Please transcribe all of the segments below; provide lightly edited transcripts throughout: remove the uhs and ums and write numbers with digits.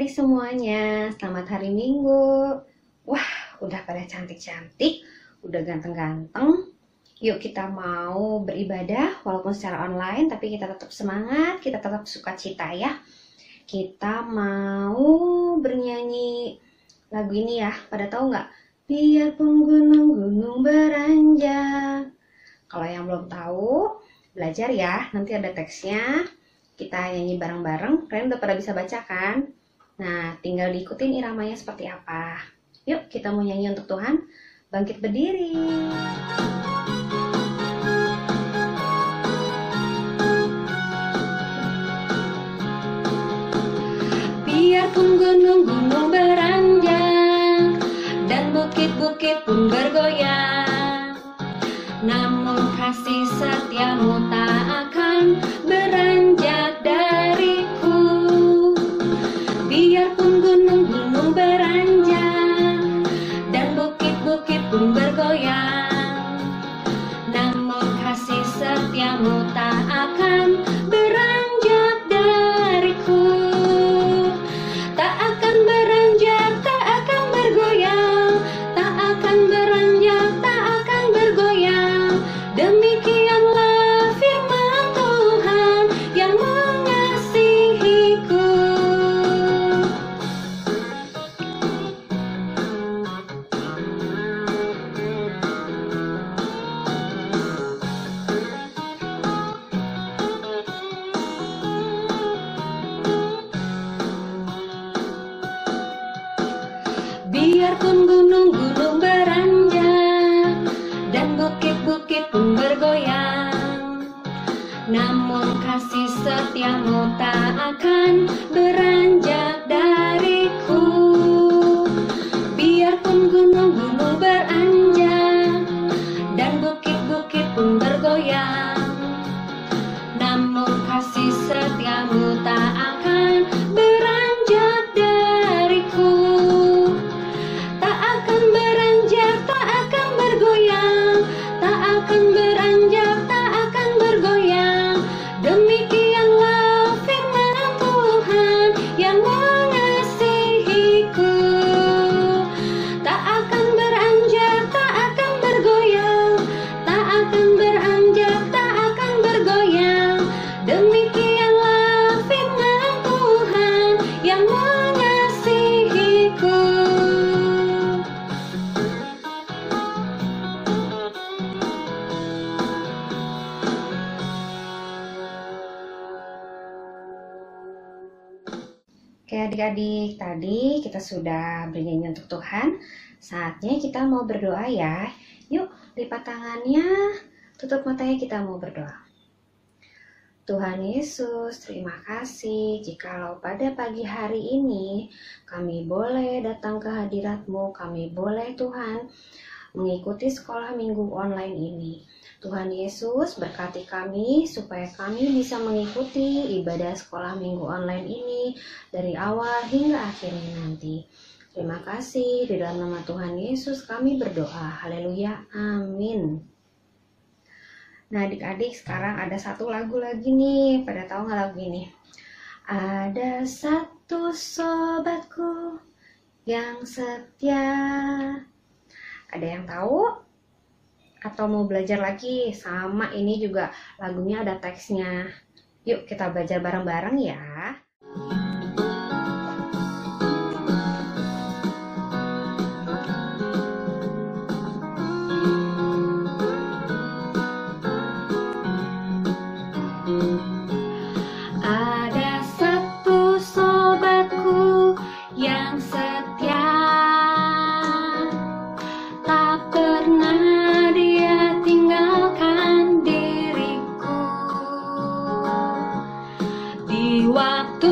adik-adik semuanya, selamat hari Minggu. Wah, udah pada cantik-cantik, udah ganteng-ganteng. Yuk kita mau beribadah walaupun secara online, tapi kita tetap semangat, kita tetap sukacita ya. Kita mau bernyanyi lagu ini ya, pada tahu nggak? Biarpun gunung-gunung beranjak. Kalau yang belum tahu, belajar ya, nanti ada teksnya. Kita nyanyi bareng-bareng, kalian udah pada bisa baca kan? Nah, tinggal diikutin iramanya seperti apa. Yuk, kita mau nyanyi untuk Tuhan. Bangkit berdiri. Biarpun gunung-gunung beranjak dan bukit-bukit pun bergoyang, namun kasih setiamu tak akan beranjak dariku. Biarpun gunung-gunung beranjak dan bukit-bukit pun bergoyang, namun kasih setiamu tak akan beranjak dariku. Tak akan beranjak, tak akan bergoyang, tak akan beranjak, tak akan bergoyang. Demikianlah firman Tuhan yang mengasihiku. Biarpun gunung-gunung beranjak dan bukit-bukit pun bergoyang, namun kasih setiamu tak akan beranjak dariku. Biarpun gunung-gunung beranjak dan bukit-bukit pun bergoyang, namun kasih setiamu tak akan beranjak dariku. Tak akan beranjak, tak akan bergoyang, tak akan beranjak, tak akan bergoyang. Demikianlah firman Tuhan yang mengasihiku. Tak akan beranjak, tak akan bergoyang, tak akan beranjak, tak akan bergoyang. Demikianlah firman Tuhan yang mengasihiku. Oke adik-adik, tadi kita sudah bernyanyi untuk Tuhan. Saatnya kita mau berdoa ya. Yuk, lipat tangannya, tutup matanya, kita mau berdoa. Tuhan Yesus, terima kasih jikalau pada pagi hari ini kami boleh datang ke hadirat-Mu, kami boleh Tuhan mengikuti sekolah minggu online ini. Tuhan Yesus, berkati kami supaya kami bisa mengikuti ibadah sekolah minggu online ini dari awal hingga akhirnya nanti. Terima kasih, di dalam nama Tuhan Yesus kami berdoa. Haleluya, amin. Nah adik-adik, sekarang ada satu lagu lagi nih. Pada tahu nggak lagu ini? Ada satu sobatku yang setia. Ada yang tahu? Atau mau belajar lagi? Sama, ini juga lagunya ada teksnya. Yuk kita belajar bareng-bareng ya. Ada satu sobatku yang setia, tak pernah dia tinggalkan diriku. Di waktu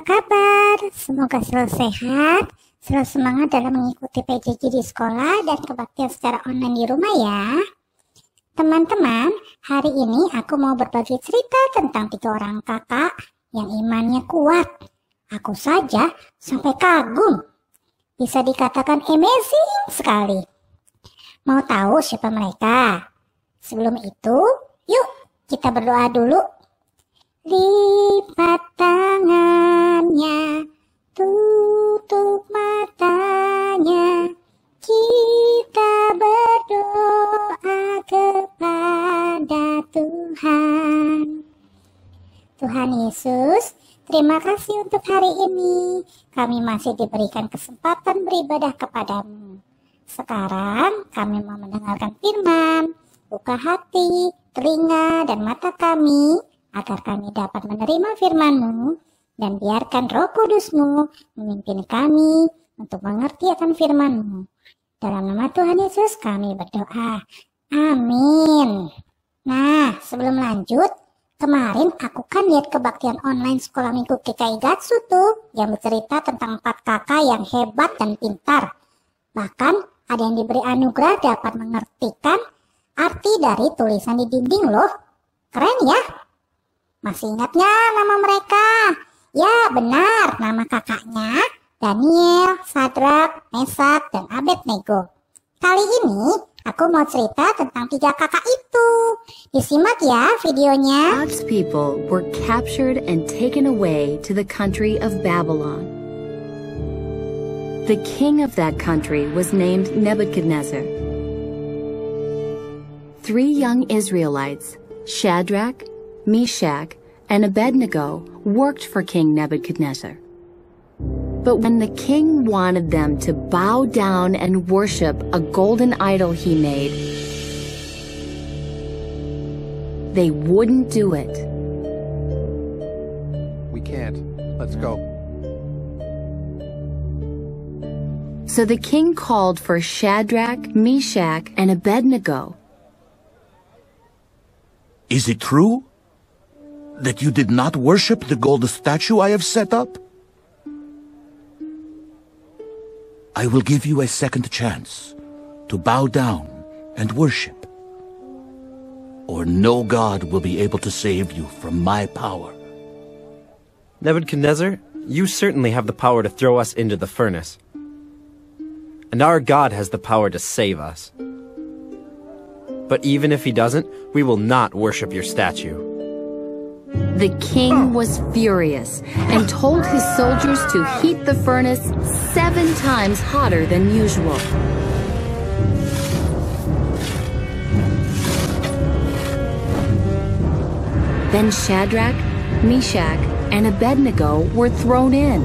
kabar? Semoga selalu sehat, selalu semangat dalam mengikuti PJJ di sekolah dan kebaktian secara online di rumah ya. Teman-teman, hari ini aku mau berbagi cerita tentang 3 orang kakak yang imannya kuat. Aku saja sampai kagum. Bisa dikatakan amazing sekali. Mau tahu siapa mereka? Sebelum itu, yuk kita berdoa dulu. Lipat tangannya, tutup matanya, kita berdoa kepada Tuhan. Tuhan Yesus, terima kasih untuk hari ini. Kami masih diberikan kesempatan beribadah kepadamu. Sekarang kami mau mendengarkan firman. Buka hati, telinga, dan mata kami agar kami dapat menerima firman-Mu dan biarkan Roh Kudus-Mu memimpin kami untuk mengerti akan firman-Mu. Dalam nama Tuhan Yesus kami berdoa. Amin. Nah, sebelum lanjut, kemarin aku kan lihat kebaktian online sekolah minggu GKI Gatsu tuh yang bercerita tentang 4 kakak yang hebat dan pintar. Bahkan ada yang diberi anugerah dapat mengertikan arti dari tulisan di dinding loh. Keren ya? Masih ingatnya nama mereka? Ya benar, nama kakaknya Daniel, Sadrak, Mesak, dan Abednego. Kali ini aku mau cerita tentang 3 kakak itu. Disimak ya videonya. God's people were captured and taken away to the country of Babylon. The king of that country was named Nebuchadnezzar. 3 young Israelites, Shadrach, Meshach, and Abednego, worked for King Nebuchadnezzar. But when the king wanted them to bow down and worship a golden idol he made, they wouldn't do it. We can't. Let's go. So the king called for Shadrach, Meshach, and Abednego. Is it true that you did not worship the golden statue I have set up? I will give you a second chance to bow down and worship, or no God will be able to save you from my power. Nebuchadnezzar, you certainly have the power to throw us into the furnace. And our God has the power to save us. But even if he doesn't, we will not worship your statue. The king was furious and told his soldiers to heat the furnace 7 times hotter than usual. Then Shadrach, Meshach, and Abednego were thrown in.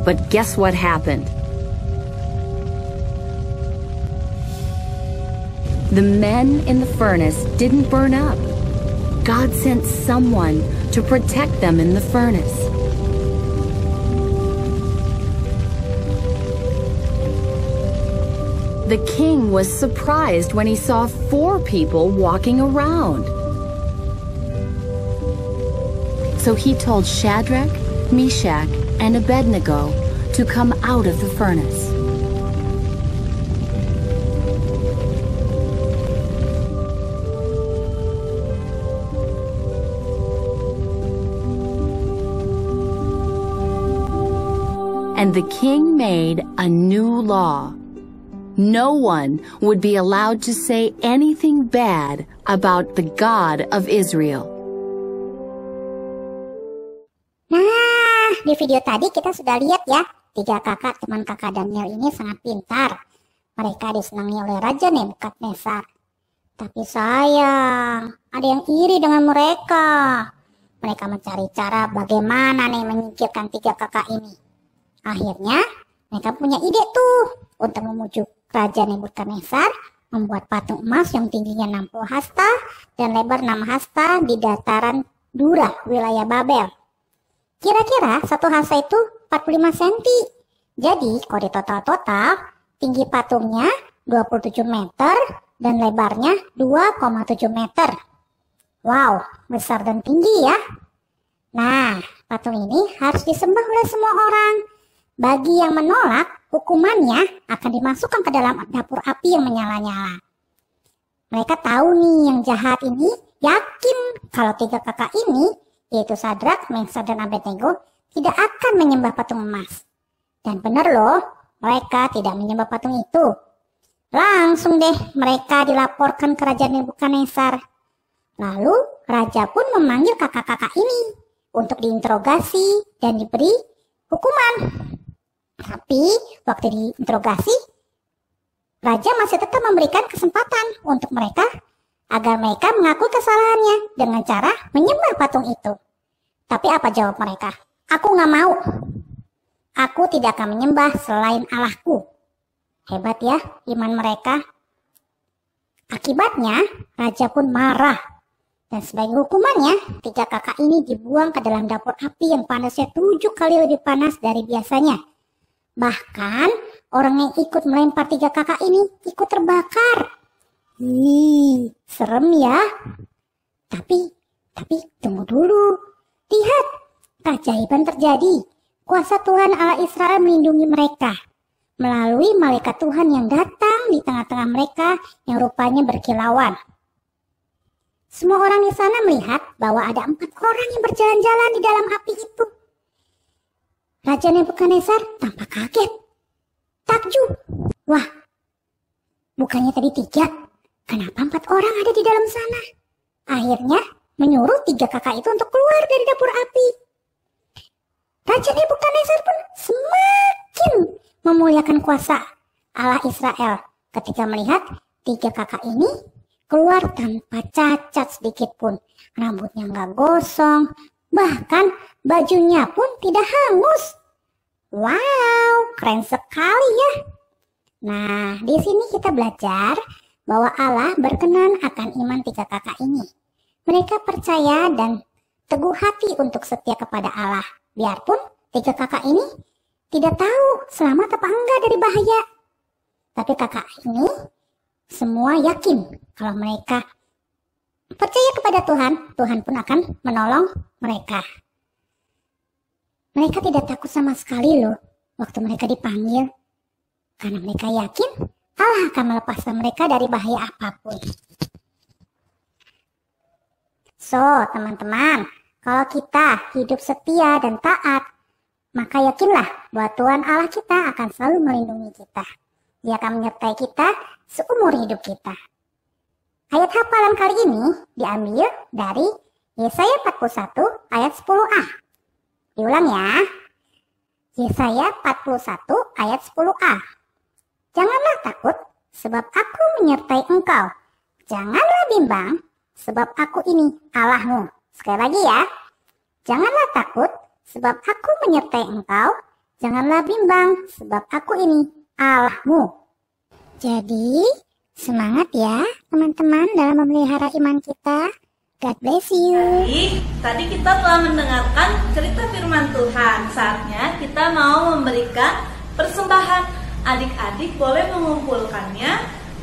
But guess what happened? The men in the furnace didn't burn up. God sent someone to protect them in the furnace. The king was surprised when he saw 4 people walking around. So he told Shadrach, Meshach, and Abednego to come out of the furnace. And the king made a new law. No one would be allowed to say anything bad about the God of Israel. Nah, di video tadi kita sudah lihat ya, 3 kakak teman kakak Daniel ini sangat pintar. Mereka disenangi oleh Raja Nebukadnezar. Tapi sayang, ada yang iri dengan mereka. Mereka mencari cara bagaimana nih menyingkirkan 3 kakak ini. Akhirnya, mereka punya ide tuh untuk memujuk Raja Nebukadnezar membuat patung emas yang tingginya 60 hasta dan lebar 6 hasta di dataran Dura, wilayah Babel. Kira-kira satu hasta itu 45 cm. Jadi kalau di total tinggi patungnya 27 meter dan lebarnya 2,7 meter. Wow, besar dan tinggi ya. Nah, patung ini harus disembah oleh semua orang. Bagi yang menolak, hukumannya akan dimasukkan ke dalam dapur api yang menyala-nyala. Mereka tahu nih yang jahat ini yakin kalau 3 kakak ini, yaitu Sadrak, Meshach, dan Abednego, tidak akan menyembah patung emas. Dan benar loh, mereka tidak menyembah patung itu. Langsung deh mereka dilaporkan ke Raja Nebukadnezar. Lalu raja pun memanggil kakak-kakak ini untuk diinterogasi dan diberi hukuman. Tapi waktu diinterogasi, raja masih tetap memberikan kesempatan untuk mereka agar mereka mengaku kesalahannya dengan cara menyembah patung itu. Tapi apa jawab mereka? Aku nggak mau. Aku tidak akan menyembah selain Allahku. Hebat ya iman mereka. Akibatnya, raja pun marah. Dan sebagai hukumannya, 3 kakak ini dibuang ke dalam dapur api yang panasnya 7 kali lebih panas dari biasanya. Bahkan, orang yang ikut melempar 3 kakak ini ikut terbakar. Serem ya. Tapi tunggu dulu. Lihat, keajaiban terjadi. Kuasa Tuhan Allah Israel melindungi mereka melalui malaikat Tuhan yang datang di tengah-tengah mereka yang rupanya berkilauan. Semua orang di sana melihat bahwa ada 4 orang yang berjalan-jalan di dalam api itu. Raja Nebukadnezar tampak kaget, takjub. Wah, bukannya tadi 3, kenapa 4 orang ada di dalam sana? Akhirnya menyuruh 3 kakak itu untuk keluar dari dapur api. Raja Nebukadnezar pun semakin memuliakan kuasa Allah Israel ketika melihat 3 kakak ini keluar tanpa cacat sedikit pun. Rambutnya nggak gosong, bahkan bajunya pun tidak hangus. Wow, keren sekali ya. Nah, di sini kita belajar bahwa Allah berkenan akan iman 3 kakak ini. Mereka percaya dan teguh hati untuk setia kepada Allah. Biarpun 3 kakak ini tidak tahu selamat apa enggak dari bahaya. Tapi kakak ini semua yakin kalau mereka percaya kepada Tuhan, Tuhan pun akan menolong mereka. Mereka tidak takut sama sekali loh waktu mereka dipanggil. Karena mereka yakin Allah akan melepaskan mereka dari bahaya apapun. So, teman-teman, kalau kita hidup setia dan taat, maka yakinlah bahwa Tuhan Allah kita akan selalu melindungi kita. Dia akan menyertai kita seumur hidup kita. Ayat hafalan kali ini diambil dari Yesaya 41 ayat 10a. Diulang ya. Yesaya 41 ayat 10a. Janganlah takut, sebab aku menyertai engkau. Janganlah bimbang, sebab aku ini Allahmu. Sekali lagi ya. Janganlah takut, sebab aku menyertai engkau. Janganlah bimbang, sebab aku ini Allahmu. Jadi, semangat ya teman-teman dalam memelihara iman kita. God bless you. Baik, tadi kita telah mendengarkan cerita firman Tuhan. Saatnya kita mau memberikan persembahan. Adik-adik boleh mengumpulkannya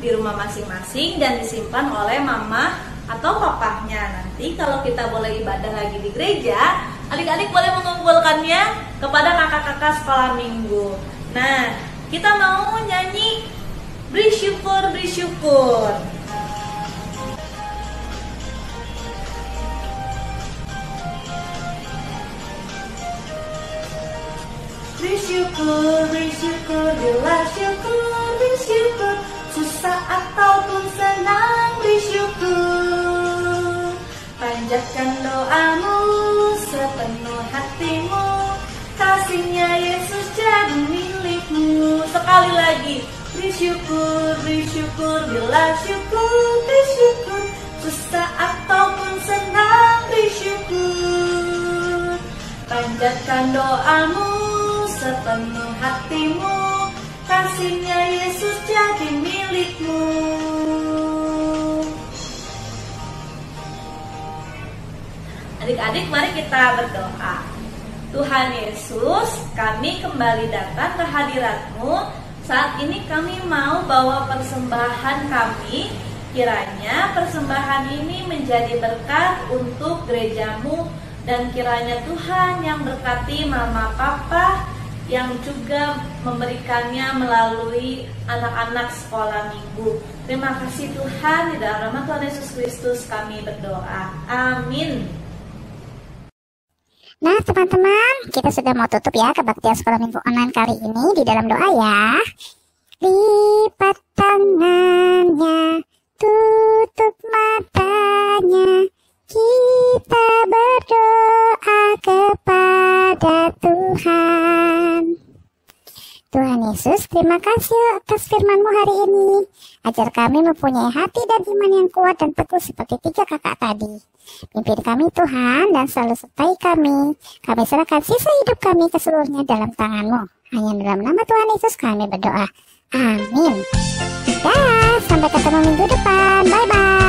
di rumah masing-masing dan disimpan oleh mama atau papahnya. Nanti kalau kita boleh ibadah lagi di gereja, adik-adik boleh mengumpulkannya kepada kakak-kakak sekolah minggu. Nah, kita mau nyanyi Beri Syukur, Beri Syukur. Beri syukur, bila syukur, beri syukur. Susah ataupun senang, beri syukur. Panjatkan doamu sepenuh hatimu. Kasihnya Yesus jadi milikmu. Sekali lagi, beri syukur, bila syukur, beri syukur. Susah ataupun senang, beri syukur. Panjatkan doamu sepenuh hatimu. kasihnya Yesus jadi milikmu. Adik-adik, mari kita berdoa. Tuhan Yesus, kami kembali datang ke hadirat-Mu. Saat ini kami mau bawa persembahan kami. Kiranya persembahan ini menjadi berkat untuk gereja-Mu. Dan kiranya Tuhan yang berkati Mama Papa yang juga memberikannya melalui anak-anak sekolah minggu. Terima kasih Tuhan, di dalam nama Tuhan Yesus Kristus kami berdoa. Amin. Nah teman-teman, kita sudah mau tutup ya kebaktian sekolah minggu online kali ini di dalam doa ya. Lipat tangannya, tutup matanya, kita berdoa kepada Tuhan. Tuhan Yesus, terima kasih atas firman-Mu hari ini. Ajar kami mempunyai hati dan iman yang kuat dan teguh seperti 3 kakak tadi. Pimpin kami Tuhan dan selalu sertai kami. Kami serahkan sisa hidup kami keseluruhnya dalam tangan-Mu. Hanya dalam nama Tuhan Yesus kami berdoa. Amin. Dah, sampai ketemu minggu depan. Bye-bye.